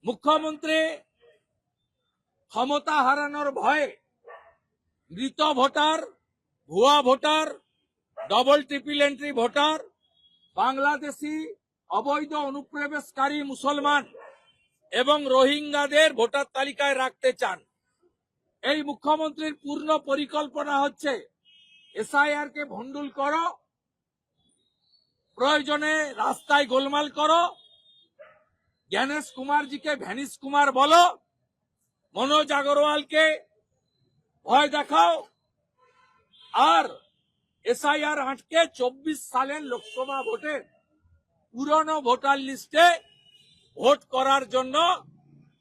মুখ্যমন্ত্রী ক্ষমতা হারানোর ভয়ে মৃত ভোটার, ভুয়া voter, double triple entry voter, Bangladeshi অবৈধ অনুপ্রবেশকারী মুসলমান এবং রোহিঙ্গাদের ভোটার তালিকায় রাখতে চান। এই মুখ্যমন্ত্রীর পূর্ণ পরিকল্পনা হচ্ছে এসআইআর কে ভণ্ডুল করো, প্রয়োজনে রাস্তায় গোলমাল করো, জ্ঞানেশ কুমারজিকে ভ্যানিশ কুমার বলো, মনোজ আগরওয়ালকে ভয় দেখাও, আর এসআইআর আটকে 24 সালের লোকসভা ভোটে পুরনো ভোটার লিস্টে ভোট করার জন্য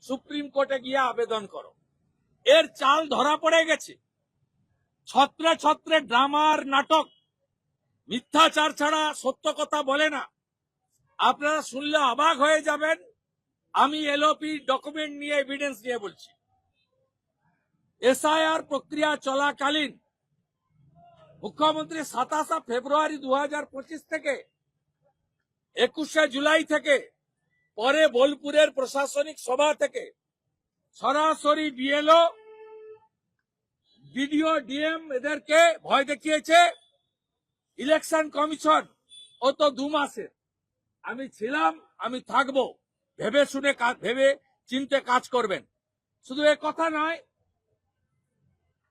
সুপ্রিম কোর্টে গিয়ে আবেদন করো। এর চাল ধরা পড়ে গেছে। ছত্রে ছত্রে ড্রামার নাটক, মিথ্যাচার ছাড়া সত্য কথা বলে না। আপনারা শুনলে অবাক হয়ে যাবেন। আমি এলওপি ডকুমেন্ট নিয়ে, এভিডেন্স নিয়ে বলছি। এসআইআর প্রক্রিয়া চলাকালীন মুখ্যমন্ত্রী 27 ফেব্রুয়ারি 2025 থেকে 21 জুলাই থেকে পরে বোলপুরের প্রশাসনিক সভা থেকে সরাসরি বিএলও, বিডিও, ডিএম এদেরকে ভয় দেখিয়েছে। ইলেকশন কমিশন ও তো 2 মাসের, আমি ছিলাম, আমি থাকবো, ভেবে শুনে ভেবে চিন্তে কাজ করবেন। শুধু এ কথা নয়,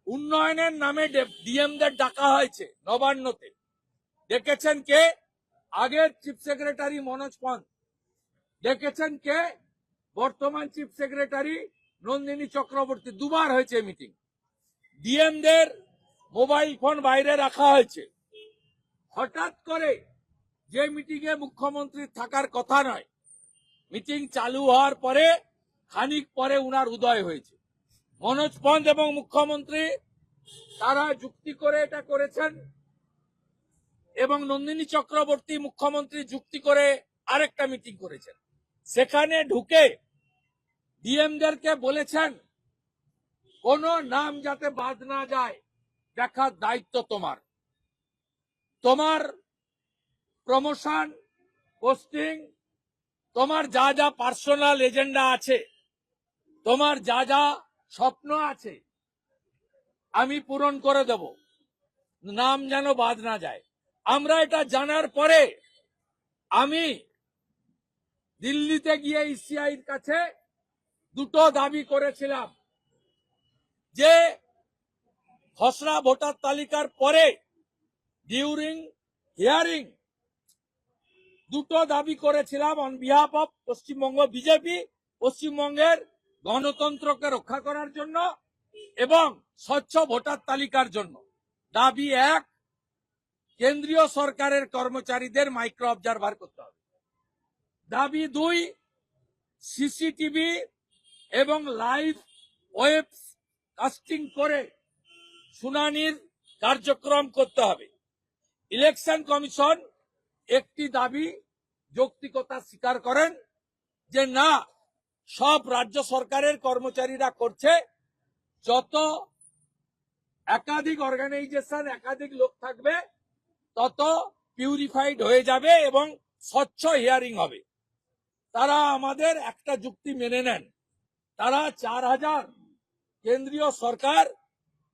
উন্নয়নের নামে ডিএমদের ডাকা হয়েছে নবান্নতে। ডেকেছেন কে? আগের চিফ সেক্রেটারি মনোজ পন্থ। ডেকেছেন কে? বর্তমান চিফ সেক্রেটারি নন্দিনী চক্রবর্তী। 2 বার হয়েছে মিটিং। ডিএমদের মোবাইল ফোন বাইরে রাখা হয়েছে। হঠাৎ করে যে মিটিং এ মুখ্যমন্ত্রী থাকার কথা নয়, মিটিং চালু হওয়ার পরে খানিক পরে উনার উদয় হয়েছে। মনোজ পন্থ এবং মুখ্যমন্ত্রী তারা যুক্তি করে এটা করেছেন, এবং নন্দিনী চক্রবর্তী মুখ্যমন্ত্রী যুক্তি করে আরেকটা মিটিং করেছেন। সেখানে ঢুকে ডিএমদেরকে বলেছেন কোন নাম যাতে বাদ না যায় দেখার দায়িত্ব তোমার। তোমার প্রমোশন, পোস্টিং, তোমার যা যা পার্সোনাল এজেন্ডা আছে, তোমার যা যা স্বপ্ন আছে, আমি পূরণ করে দেব, নাম যেন বাদ না যায়। আমরা এটা জানার পরে আমি দিল্লিতে গিয়ে ইসিআইর কাছে 2টো দাবি করেছিলাম যে খসড়া ভোটার তালিকার পরে ডিউরিং হিয়ারিং 2টো দাবি করেছিলাম on behalf of Paschimbanga BJP, পশ্চিমবঙ্গের গণতন্ত্রকে রক্ষা করার জন্য এবং স্বচ্ছ ভোটার তালিকার জন্য। দাবি 1, কেন্দ্রীয় সরকারের কর্মচারীদের মাইক্রো অবজারভার করতে হবে। দাবি 2, সিসিটিভি এবং লাইভ ওয়েব কাস্টিং করে শুনানির কার্যক্রম করতে হবে। ইলেকশন কমিশন একটি দাবি যৌক্তিকতা স্বীকার করেন যে না, সব রাজ্য সরকারের কর্মচারীরা করছে, যত একাধিক অর্গানাইজেশন, একাধিক লোক থাকবে তত পিউরিফাইড হয়ে যাবে এবং স্বচ্ছ হিয়ারিং হবে। তারা আমাদের একটা যুক্তি মেনে নেন। তারা 4000 কেন্দ্রীয় সরকার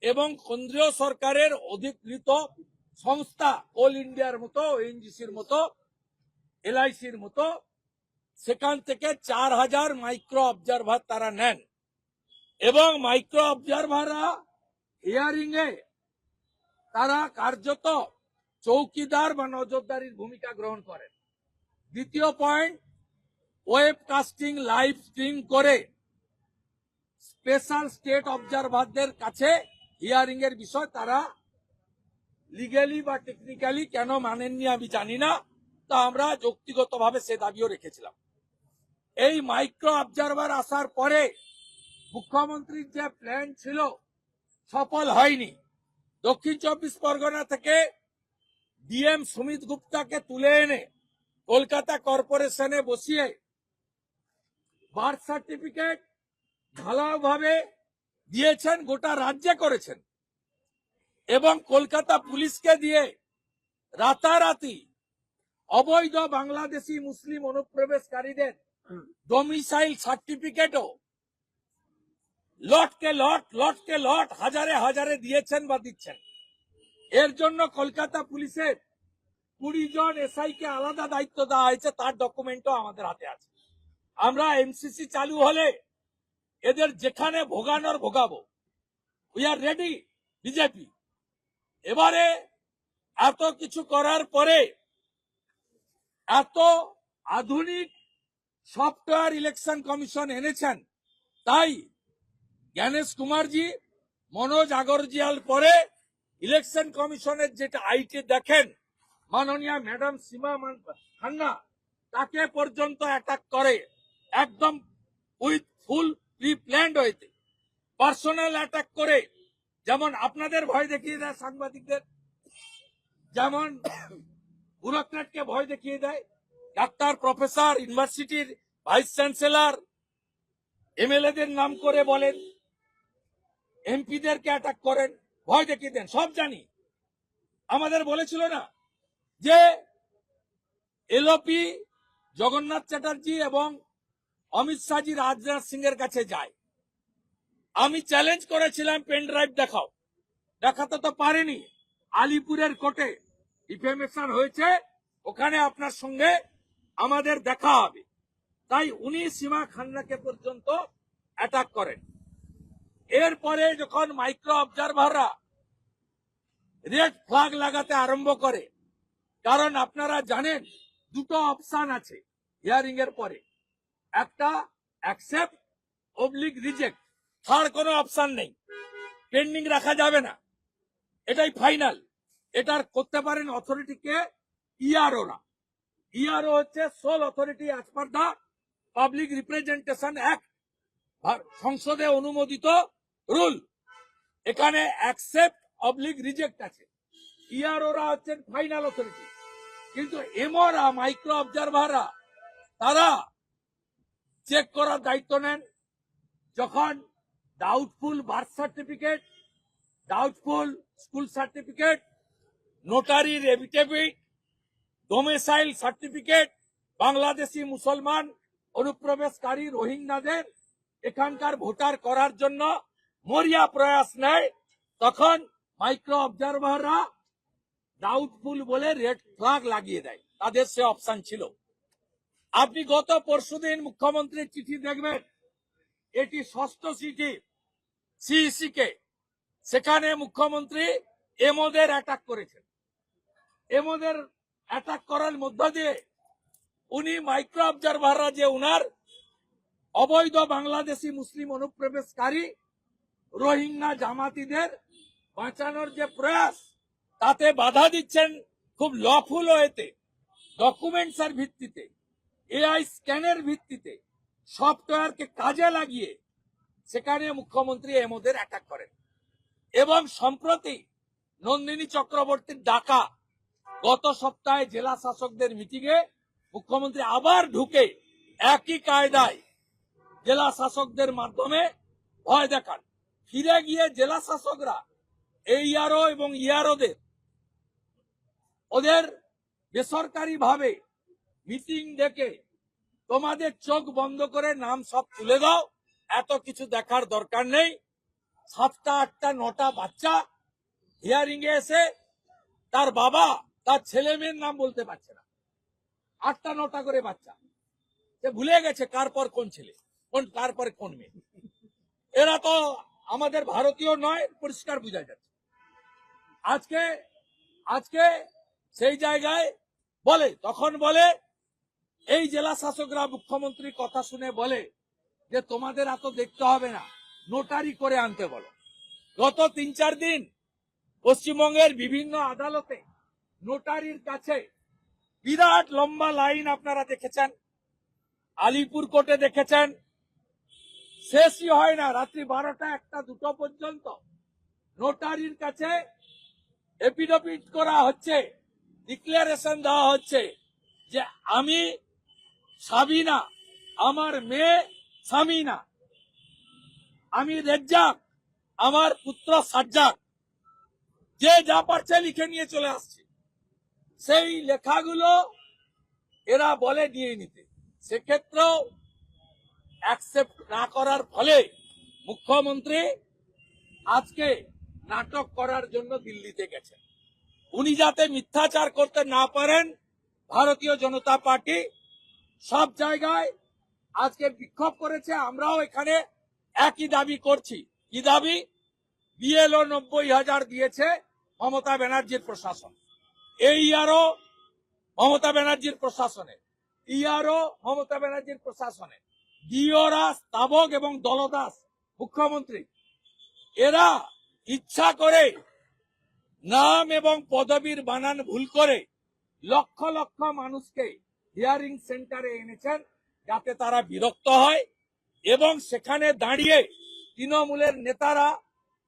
এবং কেন্দ্রীয় সরকারের অধিকৃত সংস্থা, কোল ইন্ডিয়ার মতো, ওএনজিসির মতো, এলআইসির মতো, সেখান থেকে 4000 মাইক্রো অবজারভার তারা নেন এবং মাইক্রো অবজারভাররা হিয়ারিং এ তারা কার্যত চৌকিদার বা নজরদারির ভূমিকা গ্রহণ করেন। দ্বিতীয় point, web casting, live stream করে স্পেশাল স্টেট অবজারভারদের কাছে হিয়ারিং এর বিষয় তারা লিগ্যালি বা টেকনিক্যালি কেন মানেননি আমি জানি না, তা আমরা যৌক্তিগতভাবে সে দাবিও রেখেছিলাম। এই মাইক্রো অবজারভার আসার পরে মুখ্যমন্ত্রীর যে প্ল্যান ছিল সফল হয়নি। দক্ষিণ 24 পরগনা থেকে ডিএম সুমিত গুপ্তাকে তুলে এনে কলকাতা কর্পোরেশনে বসিয়ে বার্থ সার্টিফিকেট ঢালাওভাবে দিয়েছেন, গোটা রাজ্যে করেছেন, এবং কলকাতা পুলিশকে দিয়ে রাতারাতি অবৈধ বাংলাদেশি মুসলিম অনুপ্রবেশকারীদের ডোমিসাইল সার্টিফিকেটও লটকে লট হাজারে হাজারে দিয়েছেন বা দিচ্ছেন। এর জন্য কলকাতা পুলিশের 20 জন এসআই কে আলাদা দায়িত্ব দেওয়া হয়েছে, তার ডকুমেন্টও আমাদের হাতে আছে। আমরা এমসিসি চালু হলে এদের যেখানে ভোগানোর ভোগাবো। We are ready BJP. এবারে এত কিছু করার পরে, এত আধুনিক সফটওয়্যার ইলেকশন কমিশন এনেছেন, তাই জ্ঞানেশ কুমারজি, মনোজ আগরজিয়াল পরে ইলেকশন কমিশনের যেটা আইটি দেখেন, মাননীয় ম্যাডাম সীমা খান্না, তাকে পর্যন্ত অ্যাটাক করে একদম উইথ ফুল প্রি প্ল্যান্ড হইতে পার্সোনাল অ্যাটাক করে। যেমন আপনাদের ভয় দেখিয়ে দেয় সাংবাদিকদের, যেমন ব্যুরোক্রেটকে ভয় দেখিয়ে দেয়, ডাক্তার, প্রফেসর, ইউনিভার্সিটির ভাইস চ্যান্সেলর, এমএলএদের নাম করে বলেন, এমপিদেরকে অ্যাটাক করেন, ভয় দেখিয়ে দেন। সব জানি। আমাদের বলেছিল না যে এলওপি জগন্নাথ চ্যাটার্জি এবং অমিত শাহজি রাজনাথ সিং এর কাছে যায়। আমি চ্যালেঞ্জ করেছিলাম পেন ড্রাইভ দেখাও, দেখাতে তো পারেনি। আলিপুরের কোর্টে ডিফেমেশন হয়েছে, ওখানে আপনার সঙ্গে আমাদের দেখা হবে। তাই উনি সীমা খান্নাকে পর্যন্ত অ্যাটাক করেন। এরপরে যখন মাইক্রো অবজারভাররা রেড ফ্ল্যাগ লাগাতে আরম্ভ করে, কারণ আপনারা জানেন দুটো অপশন আছে হিয়ারিং এর পরে, একটা অ্যাকসেপ্ট অবলিক রিজেক্ট, থার্ড কোনো অপশন নেই, পেন্ডিং রাখা যাবে না, এটাই ফাইনাল। এটার করতে পারেন অথরিটিকে ইআরওরা। ইআরও হচ্ছে সোল অথরিটি অ্যাজ পার দা পাবলিক রিপ্রেজেন্টেশন অ্যাক্ট, সংসদে অনুমোদিত রুল। এখানে অ্যাকসেপ্ট অবলিক রিজেক্ট আছে। ইআরওরা হচ্ছেন ফাইনাল অথরিটি, কিন্তু এমওরা, মাইক্রো অবজারভাররা, তারা চেক করার দায়িত্ব নেন। যখন doubtful birth certificate, doubtful school certificate, নোটারির এফিডেভিট, ডোমিসাইল সার্টিফিকেট, বাংলাদেশি মুসলমান অনুপ্রবেশকারী রোহিঙ্গাদের এখানকার ভোটার করার জন্য মরিয়া প্রয়াস নেয়, তখন মাইক্রো অবজারভাররা ডাউটফুল বলে রেড ফ্ল্যাগ লাগিয়ে দেয়। তাদের সে অপশন ছিল। আপনি গত পরশুদিন মুখ্যমন্ত্রীর চিঠি দেখবেন, এটি ষষ্ঠ চিঠি সিইসি কে। সেখানে মুখ্যমন্ত্রী এমওদের অ্যাটাক করেছেন। এমওদের অ্যাটাক করার মধ্য দিয়ে উনি মাইক্রো অবজারভাররা যে উনার অবৈধ বাংলাদেশি মুসলিম অনুপ্রবেশকারী রোহিঙ্গা জামাতিদের বাঁচানোর যে প্রয়াস, তাতে বাধা দিচ্ছেন খুব লফুল ওয়েতে, ডকুমেন্টস এর ভিত্তিতে, এআই স্ক্যানের ভিত্তিতে, সফটওয়্যারকে কাজে লাগিয়ে সেখানে মুখ্যমন্ত্রী এমওদের অ্যাটাক করেন। এবং সম্প্রতি নন্দিনী চক্রবর্তীর ডাকা গত সপ্তাহে জেলা শাসকদের মিটিংয়ে মুখ্যমন্ত্রী আবার ঢুকে একই কায়দায় জেলা শাসকদের মাধ্যমে ভয় দেখান। ফিরে গিয়ে জেলা শাসকরা এইআরও এবং ইআরওদের ওদের বেসরকারি ভাবে মিটিং ডেকে তোমাদের চোখ বন্ধ করে নাম সব তুলে দাও, এত কিছু দেখার দরকার নেই। 7টা 8টা 9টা বাচ্চা হিয়ারিং এ এসে তার বাবা তার ছেলে মেয়ের নাম বলতে পারছে না। 8টা 9টা করে বাচ্চা, সে ভুলে গেছে কার পর কোন ছেলে, কোন কার পরে কোন মেয়ে। এরা তো আমাদের ভারতীয় নয়, পরিষ্কার বোঝা যাচ্ছে। আজকে সেই জায়গায় বলে, তখন বলে এই জেলা শাসকরা মুখ্যমন্ত্রীর কথা শুনে বলে যে তোমাদের এত দেখতে হবে না, নোটারি করে আনতে বলো। গত 3-4 দিন পশ্চিমবঙ্গের বিভিন্ন আদালতে নোটারির কাছে বিরাট লম্বা লাইন আপনারা দেখেছেন, আলিপুর কোর্টে দেখেছেন, শেষই হয় না, রাত্রি 12টা 1টা 2টো পর্যন্ত নোটারির কাছে এফিডেভিট করা হচ্ছে, ডিক্লারেশন দেওয়া হচ্ছে যে আমি সাবিনা, আমার মেয়ে সামিনা, আমি রেজ্জাক, আমার পুত্র সাজ্জাক, যে যা পারছে লিখে নিয়ে চলে আসছে। সেই লেখাগুলো এরা বলে নিয়ে নিতে। সেক্ষেত্রেও অ্যাকসেপ্ট না করার ফলে মুখ্যমন্ত্রী আজকে নাটক করার জন্য দিল্লিতে গেছেন। উনি যাতে মিথ্যাচার করতে না পারেন, ভারতীয় জনতা পার্টি সব জায়গায় আজকে বিক্ষোভ করেছে। আমরাও এখানে একই দাবি করছি। কি দাবি? বিএলও 90,000 দিয়েছে মমতা ব্যানার্জির প্রশাসন, এইআরও মমতা ব্যানার্জির প্রশাসনে, ইআরও মমতা ব্যানার্জির প্রশাসনে, ডিওরা স্তাবক এবং দলদাস মুখ্যমন্ত্রী, এরা ইচ্ছা করে নাম এবং পদবীর বানান ভুল করে লক্ষ লক্ষ মানুষকে হিয়ারিং সেন্টারে এনেছেন যাতে তারা বিরক্ত হয় এবং সেখানে দাঁড়িয়ে তৃণমূলের নেতারা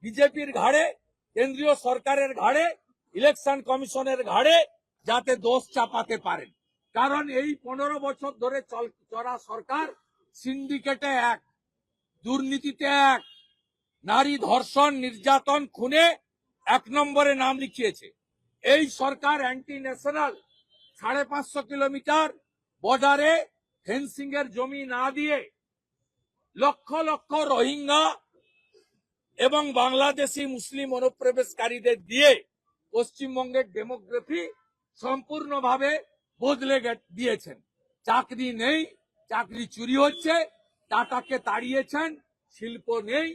বিজেপির ঘাড়ে, কেন্দ্রীয় সরকারের ঘাড়ে, ইলেকশন কমিশনের ঘাড়ে যাতে দোষ চাপাতে পারেন। কারণ এই 15 বছর ধরে চলা সরকার সিন্ডিকেটে এক, দুর্নীতিতে এক, নারী ধর্ষণ, নির্যাতন, খুনে 1 নম্বরে নাম লিখিয়েছে। এই সরকার অ্যান্টি ন্যাশনাল 550 কিলোমিটার বর্ডারে ফেন্সিং এর জমি না দিয়ে লক্ষ লক্ষ রোহিঙ্গা এবং বাংলাদেশি মুসলিম অনুপ্রবেশকারীদের দিয়ে পশ্চিমবঙ্গের ডেমোগ্রাফি সম্পূর্ণভাবে বদলে দিয়েছেন। চাকরি নেই, চাকরি চুরি হচ্ছে, টাটাকে তাড়িয়েছেন, শিল্প নেই,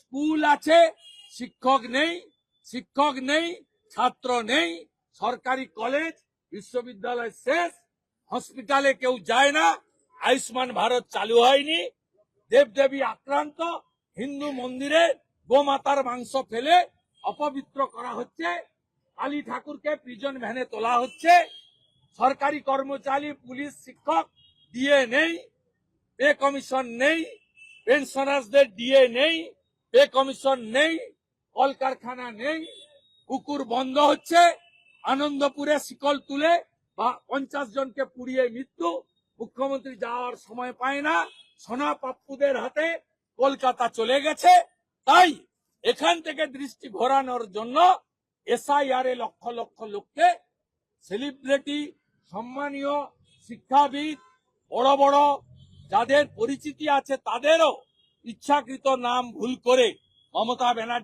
স্কুল আছে, শিক্ষক নেই, ছাত্র নেই, সরকারি কলেজ বিশ্ববিদ্যালয় শেষ, হসপিটালে কেউ যায় না, আয়ুষ্মান ভারত চালু হয়নি, দেবদেবী আক্রান্ত, হিন্দু মন্দিরে গোমাতার মাংস ফেলে অপবিত্র করা হচ্ছে, কালী ঠাকুরকে প্রিজন ভ্যানে তোলা হচ্ছে, সরকারি কর্মচারী, পুলিশ, শিক্ষক ডিএ নেই, পে কমিশন নেই, পেনশনার্সদের ডিএ নেই, পে কমিশন নেই, কলকারখানা নেই, পুকুর বন্ধ হচ্ছে, আনন্দপুরে শিকল তুলে 50 জনকে পুড়িয়ে মৃত্যু, মুখ্যমন্ত্রী যাওয়ার সময় পায় না, সোনা পাপ্পুদের হাতে কলকাতা চলে গেছে। তাই এখান থেকে দৃষ্টি ঘোরানোর জন্য এসআইআর এ লক্ষ লক্ষ লোককে, সেলিব্রিটি, সম্মানীয় শিক্ষাবিদ, বড় বড় যাদের পরিচিতি আছে তাদেরও ইচ্ছাকৃত নাম ভুল করে মমতা ব্যানার্জি